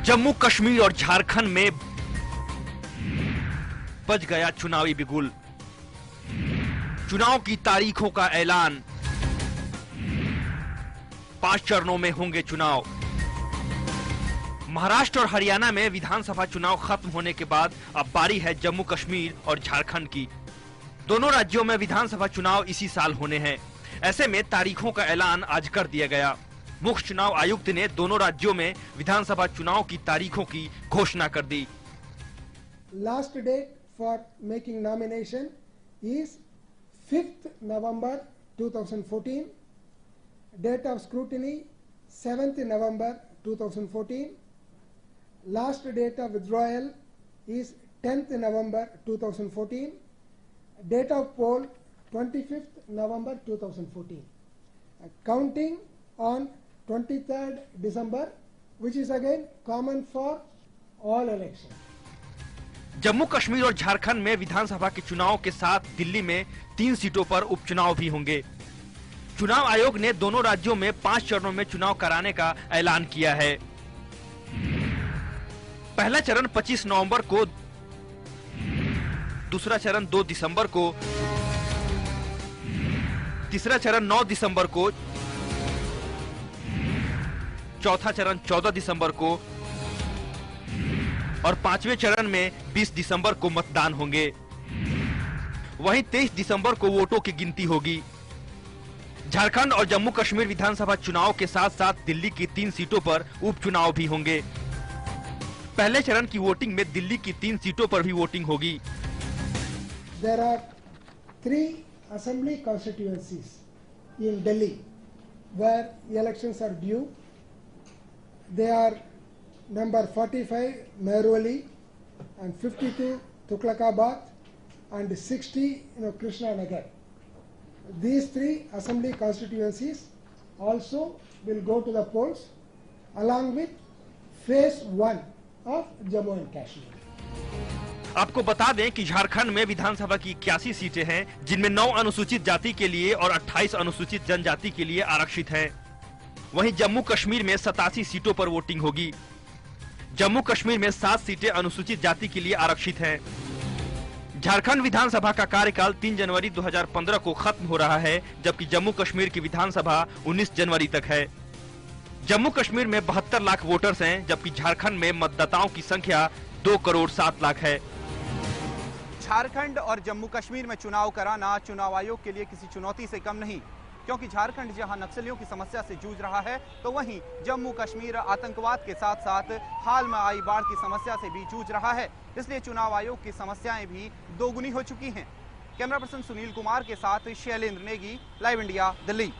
जम्मू कश्मीर और झारखंड में बज गया चुनावी बिगुल। चुनाव की तारीखों का ऐलान। 5 चरणों में होंगे चुनाव। महाराष्ट्र और हरियाणा में विधानसभा चुनाव खत्म होने के बाद अब बारी है जम्मू कश्मीर और झारखंड की। दोनों राज्यों में विधानसभा चुनाव इसी साल होने हैं। ऐसे में तारीखों का ऐलान आज कर दिया गया। मुख्य चुनाव आयुक्त ने दोनों राज्यों में विधानसभा चुनाव की तारीखों की घोषणा कर दी। Last date for making nomination is 5th November 2014. Date of scrutiny 7th November 2014. Last date of withdrawal is 10th November 2014. Date of poll 25th November 2014. Counting on 23rd December, which is again common for all elections. Jammu Kashmir और झारखंड में विधानसभा के चुनाव के साथ दिल्ली में 3 सीटों पर उपचुनाव भी होंगे। चुनाव आयोग ने दोनों राज्यों में 5 चरणों में चुनाव कराने का ऐलान किया है। पहला चरण 25 नवंबर को, दूसरा चरण 2 दिसंबर को, तीसरा चरण 9 दिसंबर को, चौथा चरण 14 दिसंबर को और 5वें चरण में 20 दिसंबर को मतदान होंगे। वहीं 23 दिसंबर को वोटों की गिनती होगी। झारखंड और जम्मू कश्मीर विधानसभा चुनाव के साथ साथ दिल्ली की 3 सीटों पर उपचुनाव भी होंगे। पहले चरण की वोटिंग में दिल्ली की 3 सीटों पर भी वोटिंग होगी। There are 3 assembly constituencies in Delhi where elections are due. They are number 45 Mehrauli and 52 Tughlakabad and 60 Krishna Nagar. These 3 assembly constituencies also will go to the polls along with phase 1 of Jammu and Kashmir. आपको बता दें कि झारखंड में विधानसभा की 81 सीटें हैं, जिनमें 9 अनुसूचित जाति के लिए और 28 अनुसूचित जनजाति के लिए आरक्षित हैं। वहीं जम्मू कश्मीर में 87 सीटों पर वोटिंग होगी। जम्मू कश्मीर में 7 सीटें अनुसूचित जाति के लिए आरक्षित हैं। झारखंड विधानसभा का कार्यकाल 3 जनवरी 2015 को खत्म हो रहा है, जबकि जम्मू कश्मीर की विधानसभा 19 जनवरी तक है। जम्मू कश्मीर में 72 लाख वोटर्स हैं, जबकि झारखंड में मतदाताओं की संख्या 2 करोड़ 7 लाख है। झारखंड और जम्मू कश्मीर में चुनाव कराना चुनाव आयोग के लिए किसी चुनौती से कम नहीं, क्योंकि झारखंड जहां नक्सलियों की समस्या से जूझ रहा है, तो वहीं जम्मू कश्मीर आतंकवाद के साथ साथ हाल में आई बाढ़ की समस्या से भी जूझ रहा है। इसलिए चुनाव आयोग की समस्याएं भी दोगुनी हो चुकी हैं। कैमरा पर्सन सुनील कुमार के साथ शैलेंद्र नेगी, लाइव इंडिया, दिल्ली।